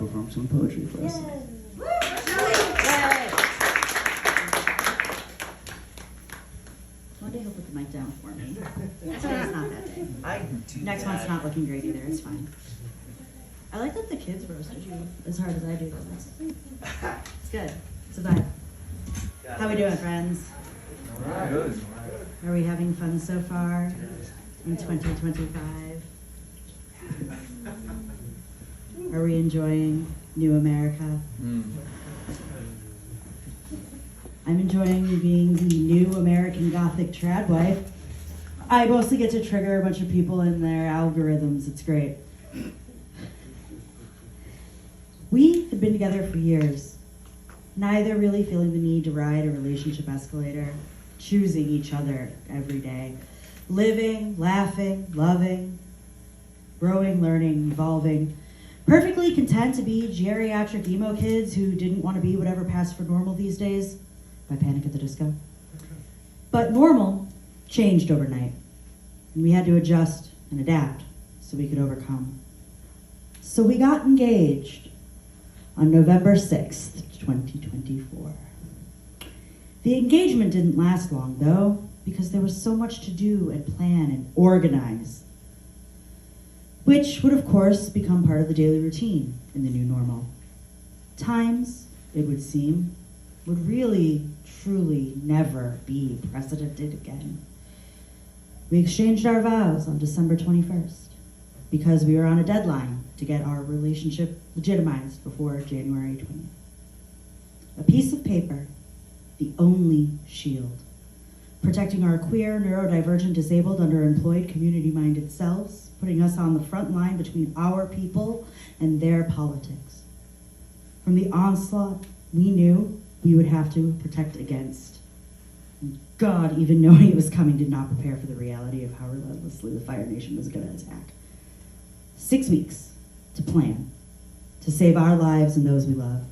perform some poetry for us. One day he'll put the mic down for me. Today's not that day. I do Next that. one's not looking great either. It's fine. I like that the kids roasted you as hard as I do though. It's good. It's a vibe. How we doing, friends? Good. Are we having fun so far in 2025? Are we enjoying New America? I'm enjoying being the new American Gothic trad wife. I mostly get to trigger a bunch of people in their algorithms. It's great. We had been together for years, neither really feeling the need to ride a relationship escalator, choosing each other every day, living, laughing, loving, growing, learning, evolving, perfectly content to be geriatric emo kids who didn't want to be whatever passed for normal these days by Panic at the Disco. But normal changed overnight, and we had to adjust and adapt so we could overcome. So we got engaged on November 6th, 2024. The engagement didn't last long, though, because there was so much to do and plan and organize, which would, of course, become part of the daily routine in the new normal. Times, it would seem, would really, truly never be precedented again. We exchanged our vows on December 21st because we were on a deadline to get our relationship legitimized before January 20th. A piece of paper, the only shield, protecting our queer, neurodivergent, disabled, underemployed, community-minded selves, putting us on the front line between our people and their politics. From the onslaught we knew we would have to protect against. God, even knowing it was coming, did not prepare for the reality of how relentlessly the Fire Nation was going to attack. 6 weeks to plan, to save our lives and those we love,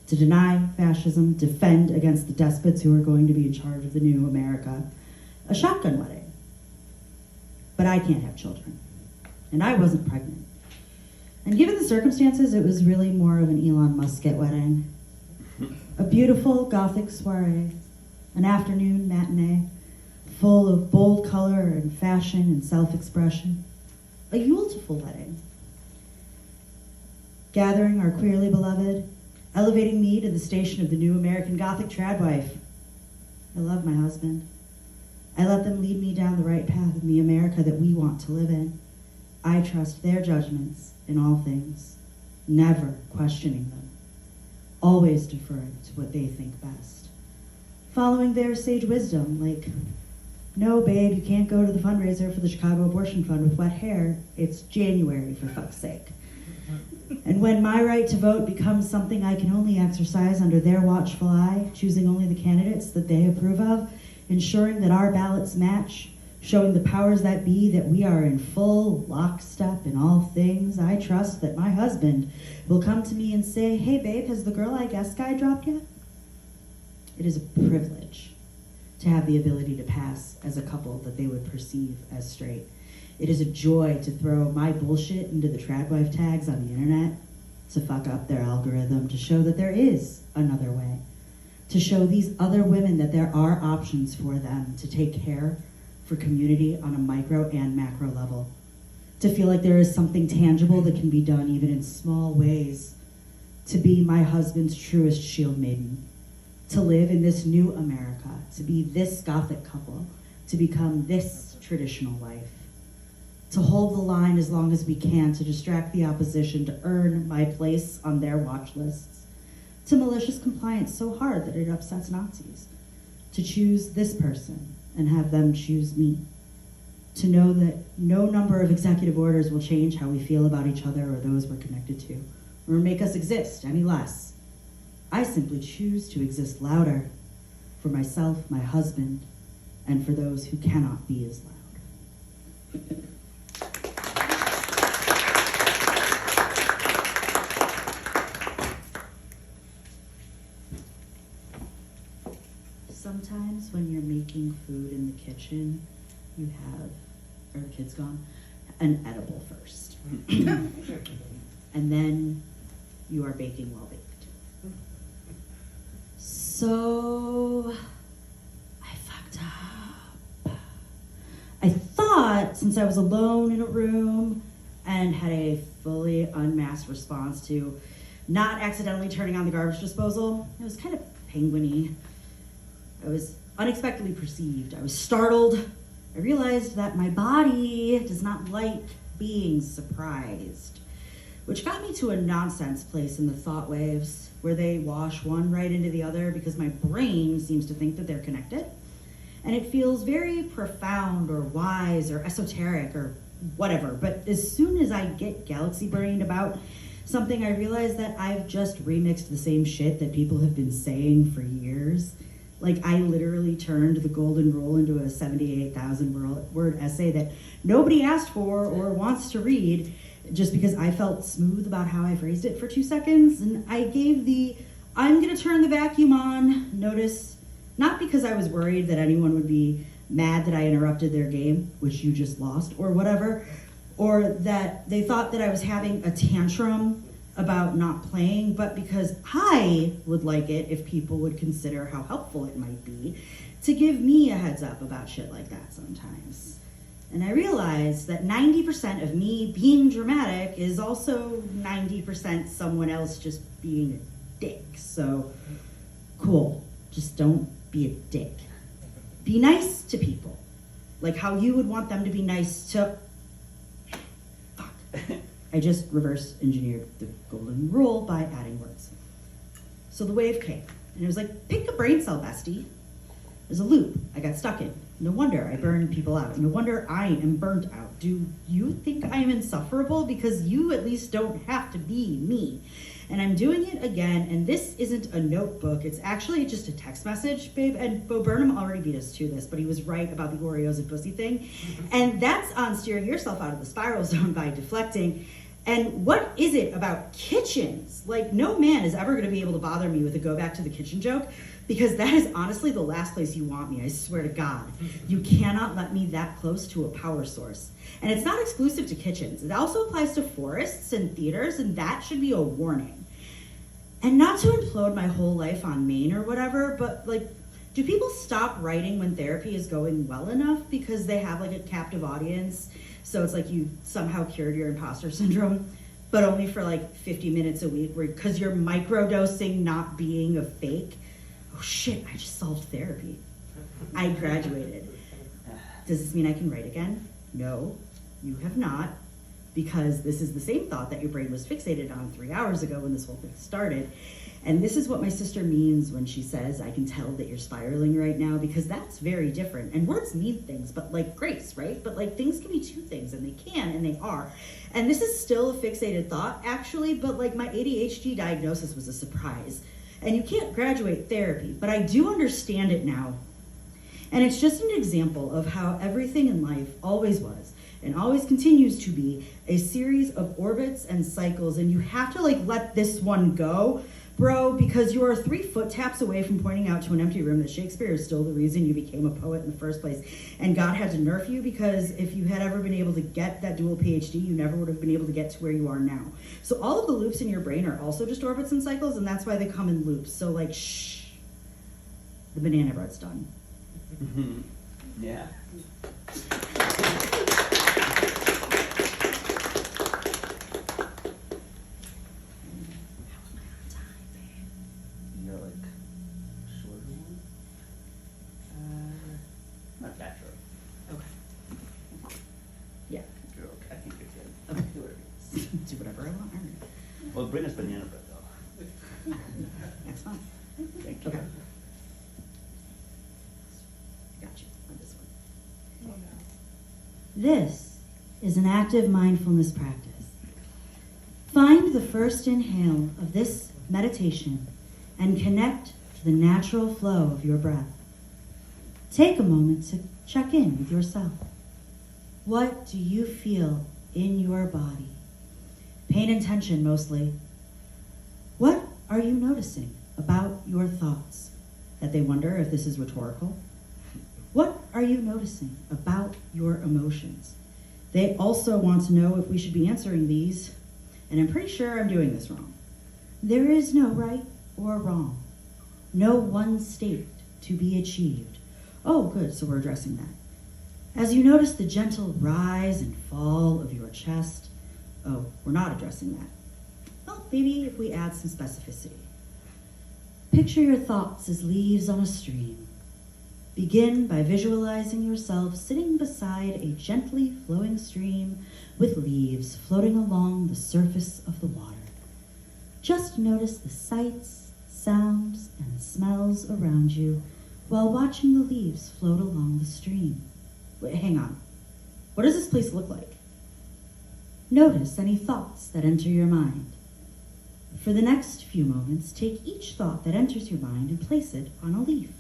to deny fascism, defend against the despots who are going to be in charge of the new America, a shotgun wedding. But I can't have children, and I wasn't pregnant. And given the circumstances, it was really more of an Elon Musk wedding. A beautiful Gothic soiree, an afternoon matinee, full of bold color and fashion and self-expression. A Yule-tiful wedding. Gathering our queerly beloved, elevating me to the station of the new American Gothic trad wife. I love my husband. I let them lead me down the right path in the America that we want to live in. I trust their judgments in all things, never questioning them, always deferring to what they think best. Following their sage wisdom, like, no, babe, you can't go to the fundraiser for the Chicago Abortion Fund with wet hair. It's January, for fuck's sake. And when my right to vote becomes something I can only exercise under their watchful eye, choosing only the candidates that they approve of, ensuring that our ballots match, showing the powers that be that we are in full lockstep in all things, I trust that my husband will come to me and say, hey babe, has the Girl I Guess guy dropped yet? It is a privilege to have the ability to pass as a couple that they would perceive as straight. It is a joy to throw my bullshit into the tradwife tags on the internet, to fuck up their algorithm, to show that there is another way, to show these other women that there are options for them to take care for community on a micro and macro level, to feel like there is something tangible that can be done even in small ways, to be my husband's truest shield maiden, to live in this new America, to be this Gothic couple, to become this traditional wife, to hold the line as long as we can, to distract the opposition, to earn my place on their watch lists, to malicious compliance so hard that it upsets Nazis, to choose this person and have them choose me, to know that no number of executive orders will change how we feel about each other or those we're connected to, or make us exist any less. I simply choose to exist louder for myself, my husband, and for those who cannot be as loud. Sometimes when you're making food in the kitchen, you have, or the kid's gone, an edible first. And then you are baking well baked. So I fucked up. I thought since I was alone in a room and had a fully unmasked response to not accidentally turning on the garbage disposal, it was kind of penguin-y. I was unexpectedly perceived. I was startled. I realized that my body does not like being surprised, which got me to a nonsense place in the thought waves where they wash one right into the other because my brain seems to think that they're connected. And it feels very profound or wise or esoteric or whatever. But as soon as I get galaxy brained about something, I realize that I've just remixed the same shit that people have been saying for years. Like, I literally turned the golden rule into a 78,000 word essay that nobody asked for or wants to read, just because I felt smooth about how I phrased it for 2 seconds. And I gave the "I'm gonna turn the vacuum on" notice, not because I was worried that anyone would be mad that I interrupted their game, which you just lost, or whatever, or that they thought that I was having a tantrum about not playing, but because I would like it if people would consider how helpful it might be to give me a heads up about shit like that sometimes. And I realized that 90% of me being dramatic is also 90% someone else just being a dick. So, cool. Just don't be a dick. Be nice to people. Like how you would want them to be nice to... Fuck. I just reverse engineered the golden rule by adding words. So the wave came, and it was like, pick a brain cell, bestie. There's a loop I got stuck in. No wonder I burn people out. No wonder I am burnt out. Do you think I am insufferable? Because you at least don't have to be me. And I'm doing it again, and this isn't a notebook. It's actually just a text message, babe. And Bo Burnham already beat us to this, but he was right about the Oreos and pussy thing. And that's on steering yourself out of the spiral zone by deflecting. And what is it about kitchens? Like, no man is ever gonna be able to bother me with a go back to the kitchen joke, because that is honestly the last place you want me, I swear to God. You cannot let me that close to a power source. And it's not exclusive to kitchens. It also applies to forests and theaters, and that should be a warning. And not to implode my whole life on Maine or whatever, but like, do people stop writing when therapy is going well enough because they have like a captive audience? So it's like you somehow cured your imposter syndrome, but only for like 50 minutes a week, because you're microdosing not being a fake. Oh shit, I just solved therapy. I graduated. Does this mean I can write again? No, you have not, because this is the same thought that your brain was fixated on 3 hours ago when this whole thing started. And this is what my sister means when she says, I can tell that you're spiraling right now, because that's very different. And words mean things, but like grace, right? But like things can be two things, and they can, and they are. And this is still a fixated thought, actually, but like my ADHD diagnosis was a surprise. And you can't graduate therapy, but I do understand it now. And it's just an example of how everything in life always was, and always continues to be, a series of orbits and cycles, and you have to like let this one go, bro, because you are 3 foot taps away from pointing out to an empty room that Shakespeare is still the reason you became a poet in the first place. And God had to nerf you, because if you had ever been able to get that dual PhD, you never would have been able to get to where you are now. So all of the loops in your brain are also just orbits and cycles, and that's why they come in loops. So like, shh, the banana bread's done. Yeah. You got like shorter one? Not that short. Okay. Yeah. You're okay. I think you're good. Okay. Do whatever you want. Do whatever I want. All right. Well, bring us banana bread though. That's fine. Thank you. Okay. Got you on this one. This is an active mindfulness practice. Find the first inhale of this meditation and connect to the natural flow of your breath. Take a moment to check in with yourself. What do you feel in your body? Pain and tension mostly. What are you noticing about your thoughts? That they wonder if this is rhetorical? What are you noticing about your emotions? They also want to know if we should be answering these, and I'm pretty sure I'm doing this wrong. There is no right or wrong, no one state to be achieved. Oh, good, so we're addressing that. As you notice the gentle rise and fall of your chest, oh, we're not addressing that. Well, maybe if we add some specificity. Picture your thoughts as leaves on a stream. Begin by visualizing yourself sitting beside a gently flowing stream with leaves floating along the surface of the water. Just notice the sights, sounds, and smells around you while watching the leaves float along the stream. Wait, hang on. What does this place look like? Notice any thoughts that enter your mind. For the next few moments, take each thought that enters your mind and place it on a leaf.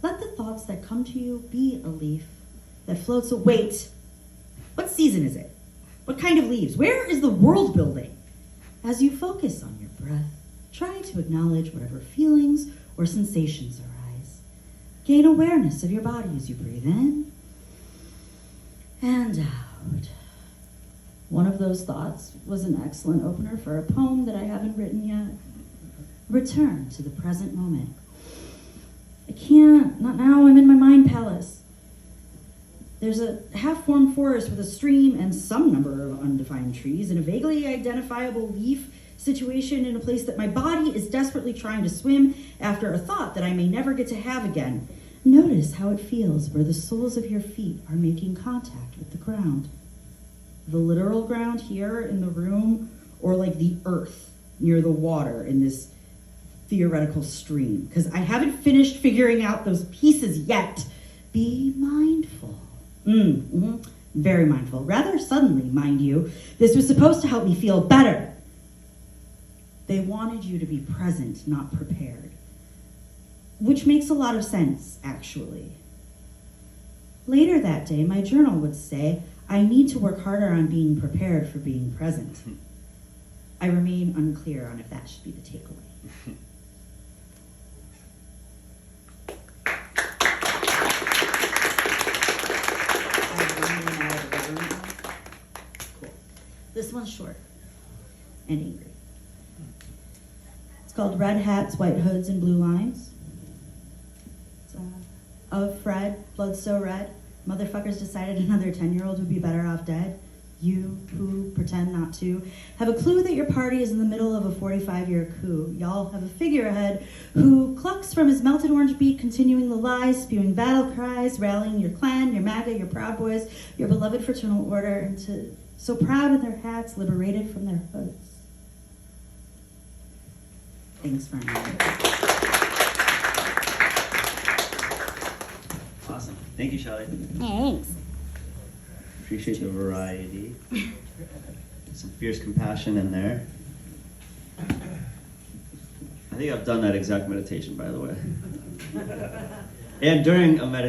Let the thoughts that come to you be a leaf that floats away. Wait, what season is it? What kind of leaves? Where is the world building? As you focus on your breath, try to acknowledge whatever feelings or sensations arise. Gain awareness of your body as you breathe in and out. One of those thoughts was an excellent opener for a poem that I haven't written yet. Return to the present moment. I can't, not now, I'm in my mind palace. There's a half-formed forest with a stream and some number of undefined trees and a vaguely identifiable leaf situation in a place that my body is desperately trying to swim after a thought that I may never get to have again. Notice how it feels where the soles of your feet are making contact with the ground. The literal ground here in the room, or like the earth near the water in this theoretical stream, because I haven't finished figuring out those pieces yet. Be mindful. Very mindful. Rather suddenly, mind you. This was supposed to help me feel better. They wanted you to be present, not prepared. Which makes a lot of sense, actually. Later that day, my journal would say, I need to work harder on being prepared for being present. I remain unclear on if that should be the takeaway. Cool. This one's short and angry. It's called Red Hats, White Hoods, and Blue Lines. It's, of Fred, blood so red. Motherfuckers decided another 10-year-old would be better off dead. You, who pretend not to, have a clue that your party is in the middle of a 45-year coup. Y'all have a figurehead who clucks from his melted orange beak, continuing the lies, spewing battle cries, rallying your clan, your MAGA, your Proud Boys, your beloved fraternal order, into so proud in their hats, liberated from their hoods. Thanks for having me. Awesome. Thank you, Shelley. Thanks. Appreciate the variety. Some fierce compassion in there. I think I've done that exact meditation, by the way. And during a meditation,